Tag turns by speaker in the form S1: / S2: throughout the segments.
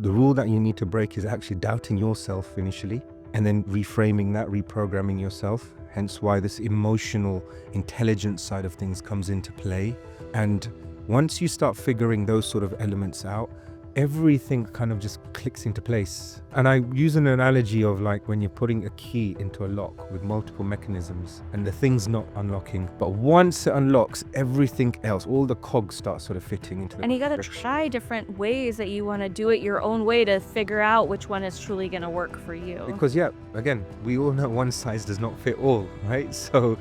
S1: The rule that you need to break is actually doubting yourself initially and then reframing that, reprogramming yourself. Hence why this emotional intelligence side of things comes into play. And once you start figuring those sort of elements out, everything kind of just clicks into place. And I use an analogy of like when you're putting a key into a lock with multiple mechanisms and the thing's not unlocking, but once it unlocks, everything else, all the cogs start sort of fitting into the
S2: And you got to try different ways that you want to do it your own way to figure out which one is truly going to work for you.
S1: Because yeah, again, we all know one size does not fit all, right? So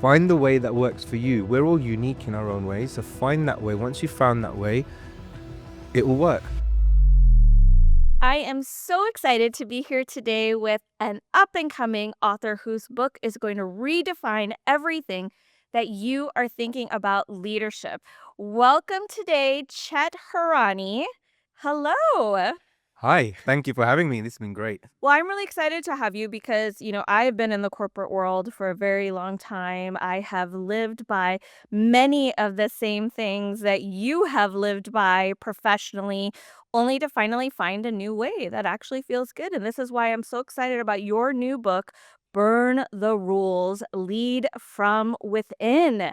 S1: find the way that works for you. We're all unique in our own ways, so find that way. Once you've found that way, it will work.
S2: I am so excited to be here today with an up-and-coming author whose book is going to redefine everything that you are thinking about leadership. Welcome today, Chet Hirani. Hello.
S1: Hi, thank you for having me. This has been great.
S2: Well, I'm really excited to have you because, I've been in the corporate world for a very long time. I have lived by many of the same things that you have lived by professionally, only to finally find a new way that actually feels good. And this is why I'm so excited about your new book, Burn the Rules, Lead from Within.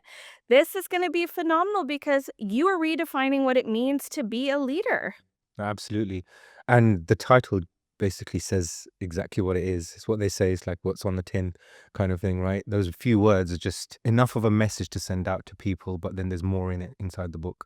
S2: This is going to be phenomenal because you are redefining what it means to be a leader.
S1: Absolutely. And the title basically says exactly what it is. It's what they say, it's like what's on the tin kind of thing, right? Those few words are just enough of a message to send out to people, but then there's more in it inside the book.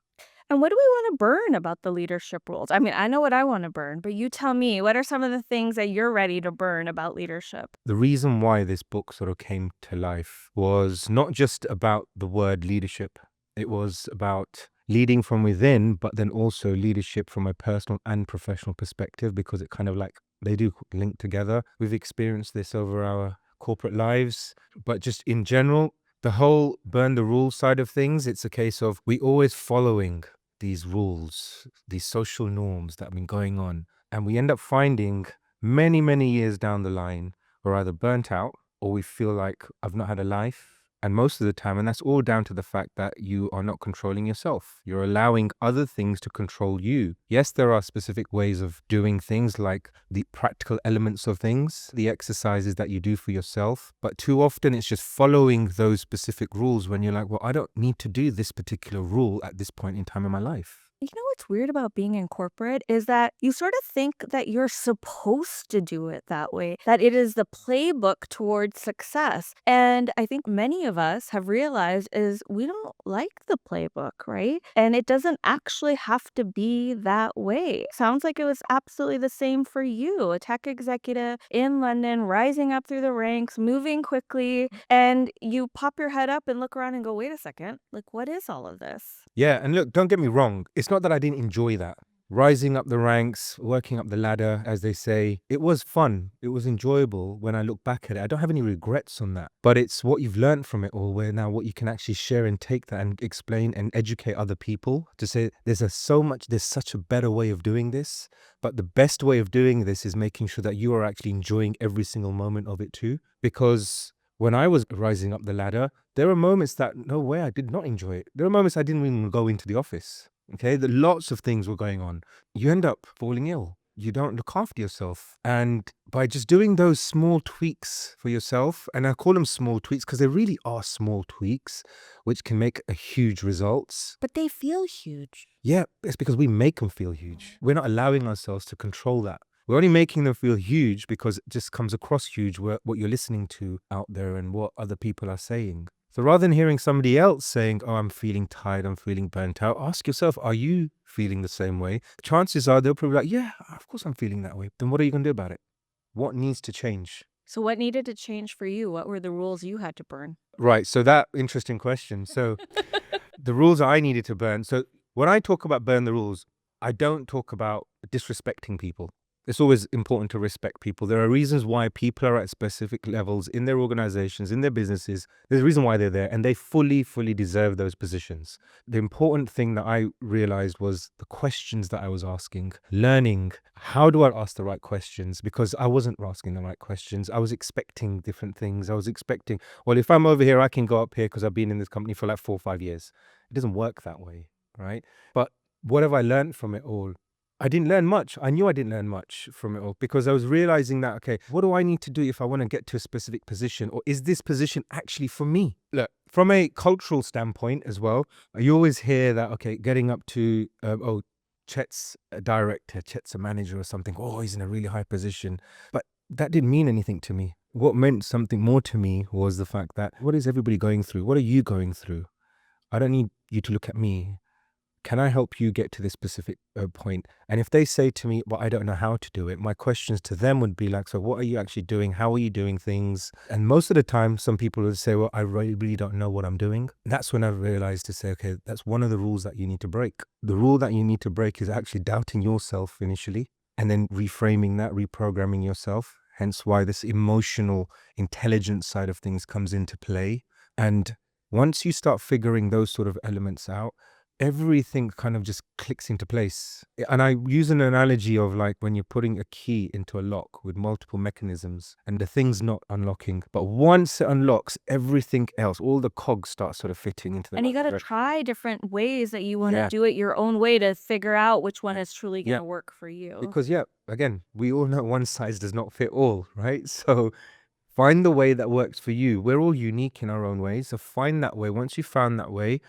S2: And what do we want to burn about the leadership rules? I mean, I know what I want to burn, but you tell me, what are some of the things that you're ready to burn about leadership?
S1: The reason why this book sort of came to life was not just about the word leadership. It was about leading from within, but then also leadership from a personal and professional perspective, because it kind of like they do link together. We've experienced this over our corporate lives, but just in general, the whole burn the rules side of things, it's a case of we always following these rules, these social norms that have been going on. And we end up finding many, many years down the line, we're either burnt out or we feel like I've not had a life. And most of the time, and that's all down to the fact that you are not controlling yourself. You're allowing other things to control you. Yes, there are specific ways of doing things, like the practical elements of things, the exercises that you do for yourself. But too often it's just following those specific rules when you're like, well, I don't need to do this particular rule at this point in time in my life.
S2: You know what's weird about being in corporate is that you sort of think that you're supposed to do it that way, that it is the playbook towards success. And I think many of us have realized is we don't like the playbook, right? And it doesn't actually have to be that way. Sounds like it was absolutely the same for you, a tech executive in London, rising up through the ranks, moving quickly, and you pop your head up and look around and go, wait a second, like what is all of this?
S1: Yeah, and look, don't get me wrong. It's not that I didn't enjoy that. Rising up the ranks, working up the ladder, as they say, it was fun. It was enjoyable when I look back at it. I don't have any regrets on that. But it's what you've learned from it all, where now what you can actually share and take that and explain and educate other people to say there's such a better way of doing this. But the best way of doing this is making sure that you are actually enjoying every single moment of it too. Because when I was rising up the ladder, there were moments that, no way, I did not enjoy it. There were moments I didn't even go into the office. Okay, lots of things were going on. You end up falling ill. You don't look after yourself. And by just doing those small tweaks for yourself, and I call them small tweaks because they really are small tweaks, which can make a huge results.
S2: But they feel huge.
S1: Yeah, it's because we make them feel huge. We're not allowing ourselves to control that. We're only making them feel huge because it just comes across huge what you're listening to out there and what other people are saying. So rather than hearing somebody else saying, oh, I'm feeling tired, I'm feeling burnt out, ask yourself, are you feeling the same way? Chances are they'll probably be like, yeah, of course I'm feeling that way. Then what are you going to do about it? What needs to change?
S2: So what needed to change for you? What were the rules you had to burn?
S1: Right. So that interesting question. So the rules I needed to burn. So when I talk about burn the rules, I don't talk about disrespecting people. It's always important to respect people. There are reasons why people are at specific levels in their organizations, in their businesses. There's a reason why they're there, and they fully deserve those positions. The important thing that I realized was the questions that I was asking, learning how do I ask the right questions, because I wasn't asking the right questions. I was expecting different things. I was expecting, well, if I'm over here, I can go up here because I've been in this company for like 4 or 5 years. It doesn't work that way, right? But what have I learned from it all? I didn't learn much. I knew I didn't learn much from it all because I was realizing that, okay, what do I need to do if I want to get to a specific position? Or is this position actually for me? Look, from a cultural standpoint as well, you always hear that, okay, getting up to, Chet's a director, Chet's a manager or something. Oh, he's in a really high position. But that didn't mean anything to me. What meant something more to me was the fact that, what is everybody going through? What are you going through? I don't need you to look at me. Can I help you get to this specific point? And if they say to me, well, I don't know how to do it, my questions to them would be like, so what are you actually doing? How are you doing things? And most of the time, some people would say, well, I really don't know what I'm doing. That's when I realized to say, okay, that's one of the rules that you need to break. The rule that you need to break is actually doubting yourself initially and then reframing that, reprogramming yourself. Hence why this emotional intelligence side of things comes into play. And once you start figuring those sort of elements out, everything kind of just clicks into place. And I use an analogy of like when you're putting a key into a lock with multiple mechanisms and the thing's not unlocking. But once it unlocks, everything else, all the cogs start sort of fitting into the
S2: And you
S1: right
S2: got to
S1: direction.
S2: try different ways that you want to
S1: Yeah.
S2: do it your own way to figure out which one is truly going
S1: Yeah.
S2: to work for you.
S1: Because, yeah, again, we all know one size does not fit all, right? So find the way that works for you. We're all unique in our own ways. So find that way. Once you found that way,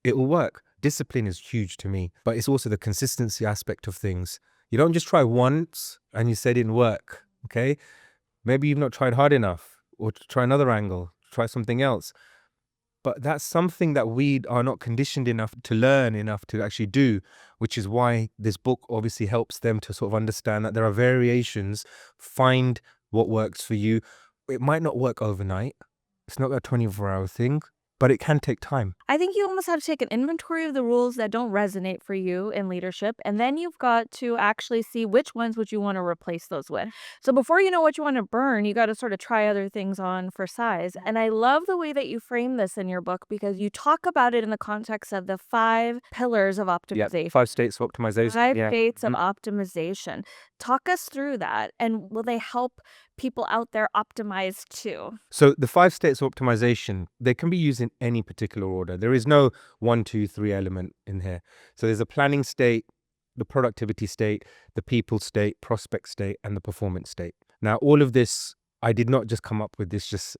S1: it will work. Discipline is huge to me, but it's also the consistency aspect of things. You don't just try once and you say it didn't work, okay? Maybe you've not tried hard enough, or to try another angle, try something else. But that's something that we are not conditioned enough to learn enough to actually do, which is why this book obviously helps them to sort of understand that there are variations. Find what works for you. It might not work overnight. It's not a 24-hour thing, but it can take time.
S2: I think you almost have to take an inventory of the rules that don't resonate for you in leadership, and then you've got to actually see which ones would you want to replace those with. So before you know what you want to burn, you got to sort of try other things on for size. And I love the way that you frame this in your book because you talk about it in the context of the 5 pillars of optimization.
S1: 5 states of optimization.
S2: 5 states of optimization. Talk us through that, and will they help people out there optimize too?
S1: So the 5 states of optimization, they can be used in any particular order. There is no 1, 2, 3 element in here. So there's a planning state, the productivity state, the people state, prospect state, and the performance state. Now, all of this, I did not just come up with this just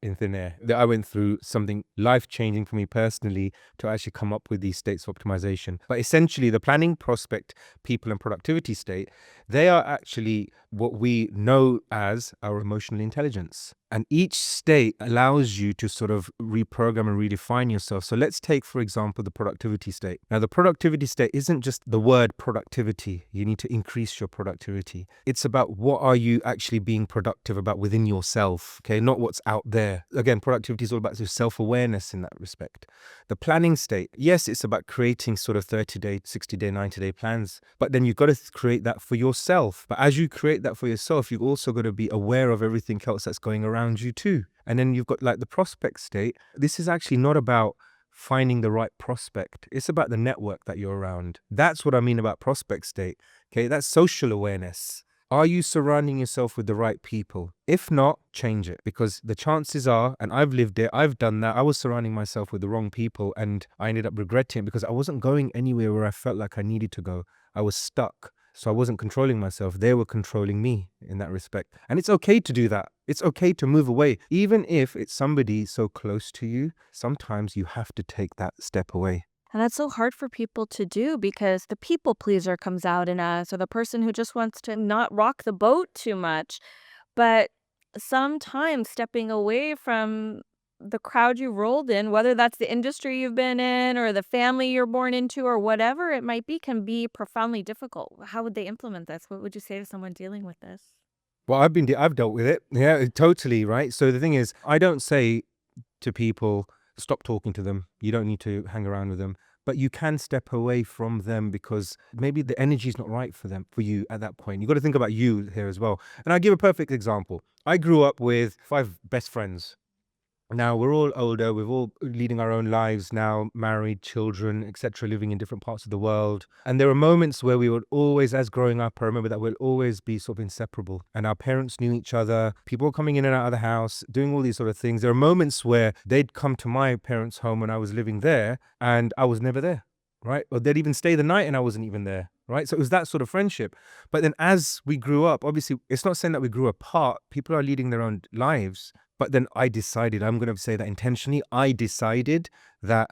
S1: in thin air. I went through something life-changing for me personally to actually come up with these states of optimization. But essentially, the planning, prospect, people, and productivity state, they are actually what we know as our emotional intelligence. And each state allows you to sort of reprogram and redefine yourself. So let's take, for example, the productivity state. Now, the productivity state isn't just the word productivity. You need to increase your productivity. It's about what are you actually being productive about within yourself, okay? Not what's out there. Again, productivity is all about self-awareness in that respect. The planning state, yes, it's about creating sort of 30-day, 60-day, 90-day plans, but then you've got to create that for yourself. But as you create that for yourself, you've also got to be aware of everything else that's going around you too. And then you've got like the prospect state. This is actually not about finding the right prospect. It's about the network that you're around. That's what I mean about prospect state. Okay, that's social awareness. Are you surrounding yourself with the right people? If not, change it, because the chances are, and I've lived it, I've done that. I was surrounding myself with the wrong people and I ended up regretting it because I wasn't going anywhere where I felt like I needed to go. I was stuck. So I wasn't controlling myself. They were controlling me in that respect. And it's okay to do that. It's okay to move away. Even if it's somebody so close to you, sometimes you have to take that step away.
S2: And that's so hard for people to do because the people pleaser comes out in us, or the person who just wants to not rock the boat too much. But sometimes stepping away from the crowd you rolled in, whether that's the industry you've been in or the family you're born into or whatever it might be, can be profoundly difficult. How would they implement this? What would you say to someone dealing with this?
S1: Well, I've dealt with it. Yeah, totally. Right. So the thing is, I don't say to people, stop talking to them. You don't need to hang around with them. But you can step away from them because maybe the energy is not right for them, for you at that point. You got to think about you here as well. And I'll give a perfect example. I grew up with 5 best friends. Now we're all older, we're all leading our own lives now, married, children, etc., living in different parts of the world. And there are moments where we would always, as growing up, I remember that we'll always be sort of inseparable. And our parents knew each other, people were coming in and out of the house, doing all these sort of things. There are moments where they'd come to my parents' home when I was living there, and I was never there. right? Or they'd even stay the night and I wasn't even there, right? So it was that sort of friendship. But then as we grew up, obviously, it's not saying that we grew apart. People are leading their own lives. But then I decided, I'm going to say that intentionally, I decided that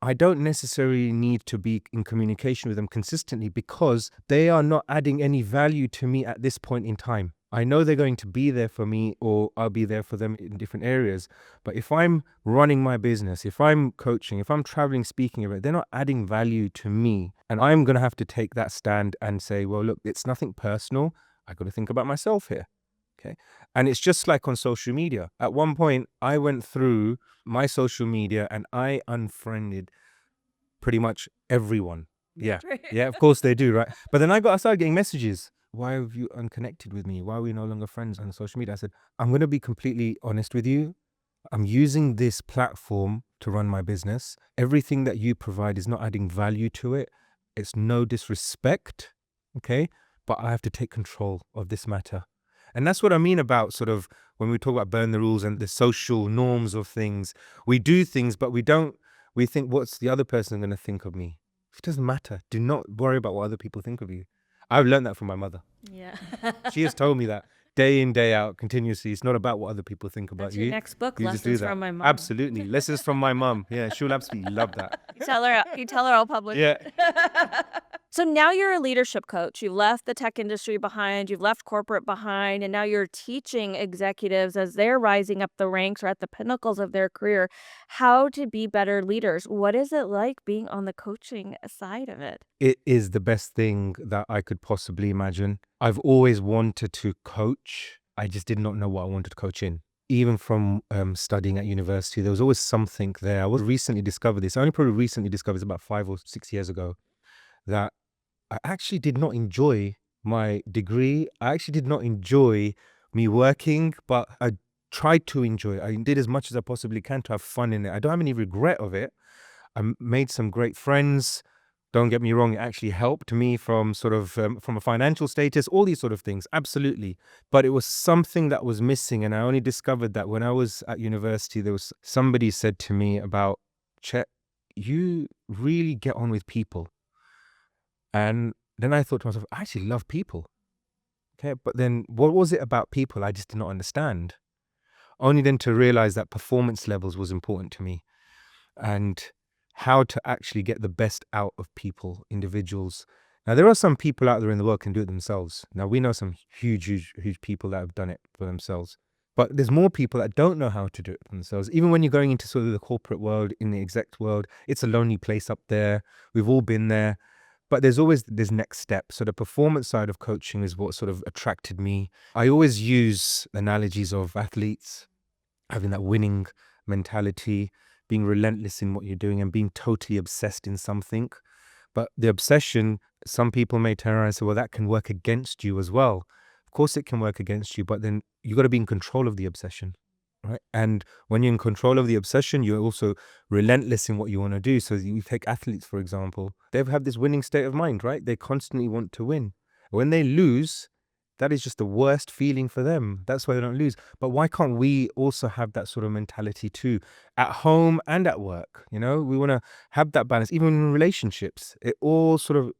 S1: I don't necessarily need to be in communication with them consistently because they are not adding any value to me at this point in time. I know they're going to be there for me or I'll be there for them in different areas. But if I'm running my business, if I'm coaching, if I'm traveling, speaking about it, they're not adding value to me. And I'm going to have to take that stand and say, well, look, it's nothing personal. I got to think about myself here. Okay. And it's just like on social media. At one point, I went through my social media and I unfriended pretty much everyone. Yeah. Yeah, of course they do, right? But then I started getting messages. Why have you unconnected with me? Why are we no longer friends on social media? I said, I'm going to be completely honest with you. I'm using this platform to run my business. Everything that you provide is not adding value to it. It's no disrespect. Okay. But I have to take control of this matter. And that's what I mean about sort of when we talk about burn the rules and the social norms of things. We do things, but we think, what's the other person going to think of me? It doesn't matter. Do not worry about what other people think of you. I've learned that from my mother.
S2: Yeah.
S1: She has told me that day in, day out, continuously. It's not about what other people think about
S2: That's
S1: you.
S2: your next book,
S1: You just do
S2: Lessons
S1: that.
S2: from My Mom.
S1: Absolutely. Lessons from my mom. Yeah, she'll absolutely love that.
S2: You tell her I'll publish
S1: Yeah.
S2: it. So now you're a leadership coach. You left the tech industry behind, you've left corporate behind, and now you're teaching executives as they're rising up the ranks or at the pinnacles of their career how to be better leaders. What is it like being on the coaching side of it?
S1: It is the best thing that I could possibly imagine. I've always wanted to coach. I just did not know what I wanted to coach in. Even from studying at university, there was always something there. I was recently discovered this. I only probably recently discovered this about 5 or 6 years ago, that I actually did not enjoy my degree. I actually did not enjoy me working, but I tried to enjoy it. I did as much as I possibly can to have fun in it. I don't have any regret of it. Made some great friends. Don't get me wrong, it actually helped me from sort of from a financial status, all these sort of things, absolutely. But it was something that was missing, and I only discovered that when I was at university. There was somebody said to me about, Chet, you really get on with people. And then I thought to myself, I actually love people. Okay, but then what was it about people I just did not understand? Only then to realize that performance levels was important to me, and how to actually get the best out of people, individuals. Now, there are some people out there in the world can do it themselves. Now, we know some huge people that have done it for themselves. But there's more people that don't know how to do it for themselves. Even when you're going into sort of the corporate world, in the exec world, it's a lonely place up there. We've all been there. But there's always this next step. So the performance side of coaching is what sort of attracted me. I always use analogies of athletes having that winning mentality, being relentless in what you're doing and being totally obsessed in something. But the obsession, some people may turn around and say, well, that can work against you as well. Of course it can work against you, but then you got to be in control of the obsession, right? And when you're in control of the obsession, you're also relentless in what you want to do. So you take athletes, for example, they have this winning state of mind, right? They constantly want to win. When they lose, that is just the worst feeling for them. That's why they don't lose. But why can't we also have that sort of mentality too, at home and at work? You know, we want to have that balance, even in relationships. It all sort of,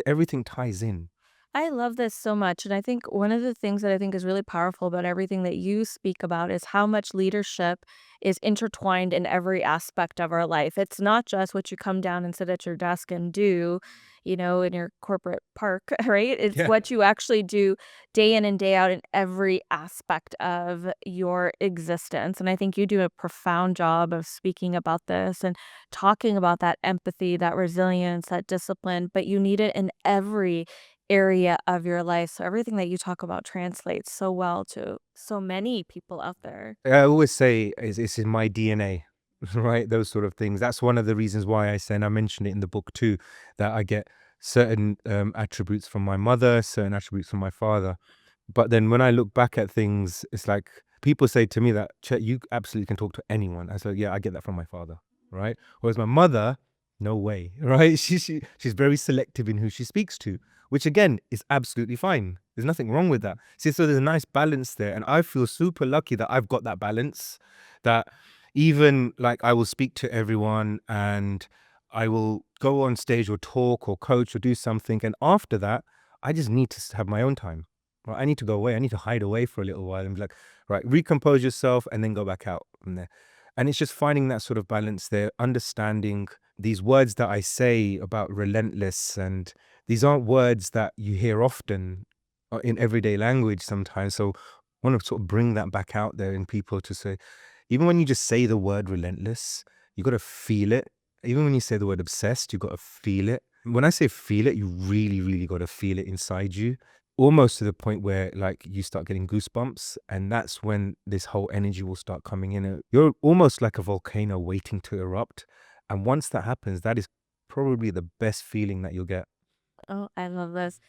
S1: everything ties in.
S2: I love this so much. And I think one of the things that I think is really powerful about everything that you speak about is how much leadership is intertwined in every aspect of our life. It's not just what you come down and sit at your desk and do, in your corporate park, right? It's
S1: Yeah.
S2: what you actually do day in and day out in every aspect of your existence. And I think you do a profound job of speaking about this and talking about that empathy, that resilience, that discipline, but you need it in every area of your life. So everything that you talk about translates so well to so many people out there.
S1: I always say it's in my DNA, right? Those sort of things. That's one of the reasons why I say, and I mentioned it in the book too, that I get certain attributes from my mother, certain attributes from my father. But then when I look back at things, it's like people say to me that, Chet, you absolutely can talk to anyone. I said, yeah, I get that from my father, right? Whereas my mother, no way, right? She's very selective in who she speaks to, which again is absolutely fine. There's nothing wrong with that. See, so there's a nice balance there. And I feel super lucky that I've got that balance, that even like I will speak to everyone and I will go on stage or talk or coach or do something. And after that, I just need to have my own time. Right? I need to go away. I need to hide away for a little while and be like, right, recompose yourself and then go back out from there. And it's just finding that sort of balance there, understanding these words that I say about relentless, and these aren't words that you hear often in everyday language sometimes. So I want to sort of bring that back out there in people to say, even when you just say the word relentless, you got to feel it. Even when you say the word obsessed, you got to feel it. When I say feel it, you really, really got to feel it inside you, almost to the point where like you start getting goosebumps, and that's when this whole energy will start coming in. You're almost like a volcano waiting to erupt, and once that happens, that is probably the best feeling that you'll get.
S2: Oh, I love this.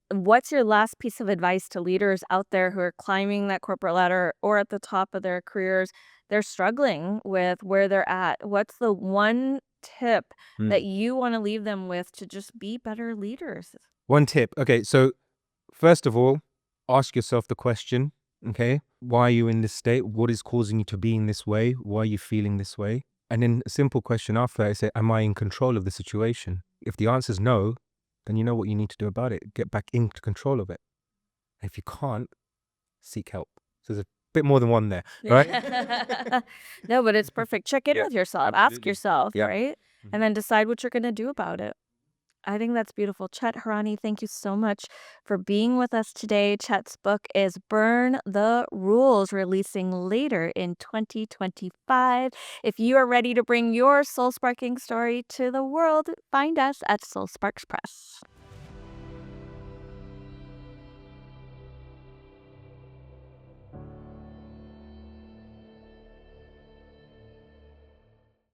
S2: What's your last piece of advice to leaders out there who are climbing that corporate ladder or at the top of their careers? They're struggling with where they're at. What's the one tip
S1: Mm.
S2: that you want to leave them with to just be better leaders?
S1: One tip. Okay, so first of all, ask yourself the question, okay? Why are you in this state? What is causing you to be in this way? Why are you feeling this way? And then a simple question after that, I say, am I in control of the situation? If the answer is no, then you know what you need to do about it. Get back into control of it. If you can't, seek help. So there's a bit more than one there, right?
S2: No, but it's perfect. Check in
S1: Yeah,
S2: with yourself. Ask
S1: absolutely.
S2: yourself,
S1: Yeah.
S2: right?
S1: Mhm.
S2: And then decide what you're going to do about it. I think that's beautiful. Chet Hirani, thank you so much for being with us today. Chet's book is Burn the Rules, releasing later in 2025. If you are ready to bring your soul sparking story to the world, find us at Soul Sparks Press.